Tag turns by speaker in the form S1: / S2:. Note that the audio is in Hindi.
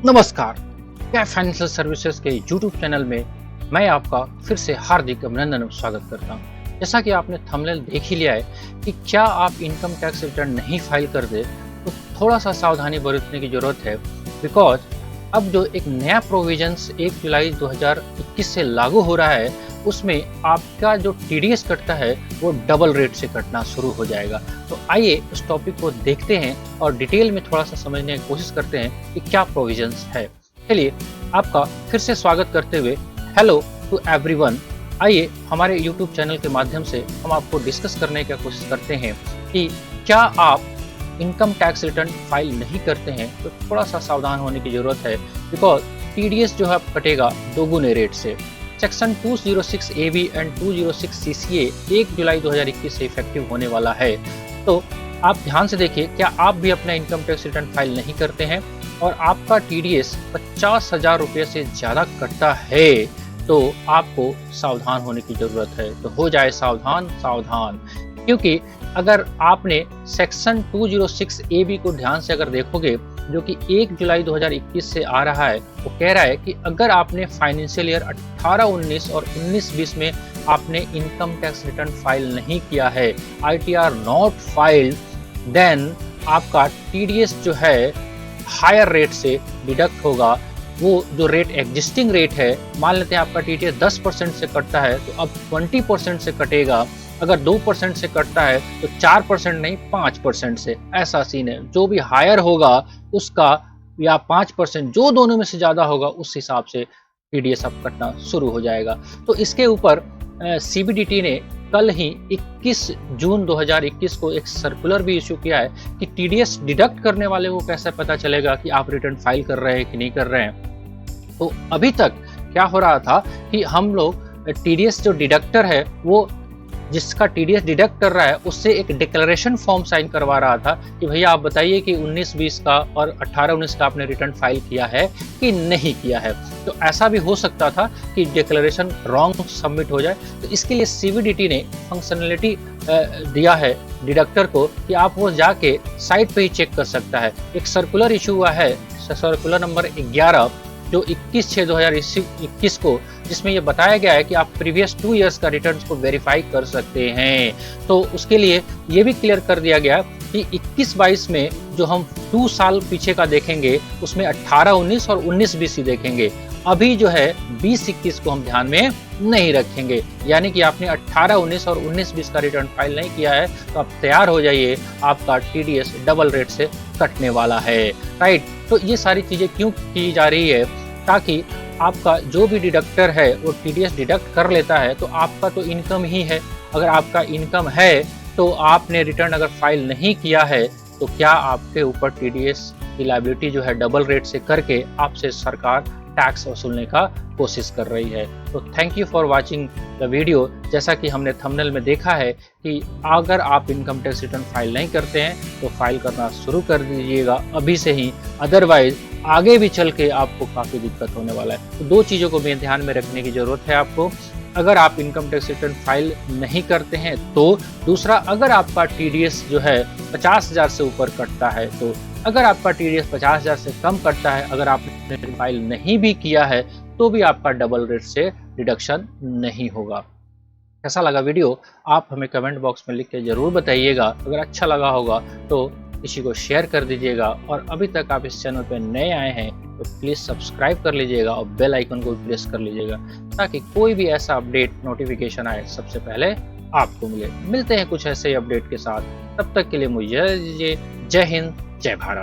S1: नमस्कार, क्या फाइनेंशियल सर्विसेज के यूट्यूब चैनल में मैं आपका फिर से हार्दिक अभिनंदन और स्वागत करता हूं। जैसा कि आपने थंबनेल देख ही लिया है कि क्या आप इनकम टैक्स रिटर्न नहीं फाइल कर दे तो थोड़ा सा सावधानी बरतने की जरूरत है। बिकॉज अब जो एक नया प्रोविजंस 1 जुलाई 2021 से लागू हो रहा है उसमें आपका जो टीडीएस कटता है वो डबल रेट से कटना शुरू हो जाएगा। तो आइए उस टॉपिक को देखते हैं और डिटेल में थोड़ा सा समझने की कोशिश करते हैं कि क्या प्रोविजंस है। चलिए आपका फिर से स्वागत करते हुए हेलो टू एवरीवन। आइए हमारे यूट्यूब चैनल के माध्यम से हम आपको डिस्कस करने की कोशिश करते हैं कि क्या आप इनकम टैक्स रिटर्न फाइल नहीं करते हैं तो थोड़ा सा सावधान होने की जरूरत है। बिकॉज टीडीएस जो है कटेगा दोगुने रेट से। सेक्शन 206 AB एंड 206 CCA 1 जुलाई 2021 से इफेक्टिव होने वाला है। तो आप ध्यान से देखिए, क्या आप भी अपना इनकम टैक्स रिटर्न फाइल नहीं करते हैं और आपका टीडीएस 50,000 रुपये से ज़्यादा कटता है तो आपको सावधान होने की ज़रूरत है। तो हो जाए सावधान, क्योंकि अगर आपने सेक्शन 206 AB को ध्यान से अगर देखोगे जो कि 1 जुलाई 2021 से आ रहा है, वो कह रहा है कि अगर आपने फाइनेंशियल ईयर 18-19 और 19-20 में आपने इनकम टैक्स रिटर्न फाइल नहीं किया है, ITR नॉट फाइल्ड, देन आपका टीडीएस जो है हायर रेट से डिडक्ट होगा। वो जो रेट एग्जिस्टिंग रेट है, मान लेते हैं आपका टीडीएस 10% से कटता है तो अब 20% से कटेगा। अगर 2% से कटता है तो 4% नहीं 5% से, ऐसा सीन है। जो भी हायर होगा उसका या 5% जो दोनों में से ज़्यादा होगा उस हिसाब से टीडीएस अब कटना शुरू हो जाएगा। तो इसके ऊपर CBDT ने कल ही 21 जून 2021 को एक सर्कुलर भी इशू किया है कि टीडीएस डिडक्ट करने वाले को कैसे पता चलेगा कि आप रिटर्न फाइल कर रहे हैं कि नहीं कर रहे हैं। तो अभी तक क्या हो रहा था कि हम लोग टीडीएस जो डिडक्टर है वो जिसका टीडीएस डिडक्ट कर रहा है उससे एक डिक्लेरेशन फॉर्म साइन करवा रहा था कि भैया आप बताइए कि 19-20 का और 18-19 का आपने रिटर्न फाइल किया है कि नहीं किया है। तो ऐसा भी हो सकता था कि डिक्लेरेशन रॉन्ग सबमिट हो जाए। तो इसके लिए CBDT ने फंक्शनलिटी दिया है डिडक्टर को कि आप वो जाके साइट पे ही चेक कर सकता है। एक सर्कुलर इशू हुआ है, सर्कुलर नंबर 11 जो 21/6/2021 को, जिसमें ये बताया गया है कि आप प्रीवियस 2 इयर्स का रिटर्न्स को वेरीफाई कर सकते हैं। तो उसके लिए ये भी क्लियर कर दिया गया कि 21-22 में जो हम 2 साल पीछे का देखेंगे उसमें 18-19 और 19-20 ही देखेंगे। अभी जो है 20-21 को हम ध्यान में नहीं रखेंगे। यानी कि आपने 18-19 और 19-20 का रिटर्न फाइल नहीं किया है तो आप तैयार हो जाइए, आपका टीडीएस डबल रेट से कटने वाला है। राइट, तो ये सारी चीजें क्यों की जा रही है? ताकि आपका जो भी डिडक्टर है वो टीडीएस डिडक्ट कर लेता है तो आपका तो इनकम ही है। अगर आपका इनकम है तो आपने रिटर्न अगर फाइल नहीं किया है तो क्या आपके ऊपर टीडीएस की लायबिलिटी जो है डबल रेट से करके आपसे सरकार टैक्स वसूलने का कोशिश कर रही है। तो thank you for watching the video. जैसा कि हमने थंबनेल में देखा है कि अगर आप इनकम टैक्स रिटर्न फाइल नहीं करते हैं तो फाइल करना शुरू कर दीजिएगा अभी से ही, अदरवाइज आगे भी चल के आपको काफ़ी दिक्कत होने वाला है। तो 2 चीज़ों को भी ध्यान में रखने की ज़रूरत है आपको। अगर आप इनकम टैक्स रिटर्न फाइल नहीं करते हैं तो, दूसरा अगर आपका टीडीएस जो है 50,000 से ऊपर कटता है तो, अगर आपका टीडीएस 50,000 से कम कटता है, अगर आपने फाइल नहीं भी किया है तो भी आपका डबल रेट से डिडक्शन नहीं होगा। कैसा लगा वीडियो आप हमें कमेंट बॉक्स में लिख के जरूर बताइएगा। अगर अच्छा लगा होगा तो किसी को शेयर कर दीजिएगा और अभी तक आप इस चैनल पर नए आए हैं तो प्लीज़ सब्सक्राइब कर लीजिएगा और बेल आइकन को प्रेस कर लीजिएगा ताकि कोई भी ऐसा अपडेट नोटिफिकेशन आए सबसे पहले आपको मिले। मिलते हैं कुछ ऐसे अपडेट के साथ, तब तक के लिए मुझे जय हिंद, जय भारत।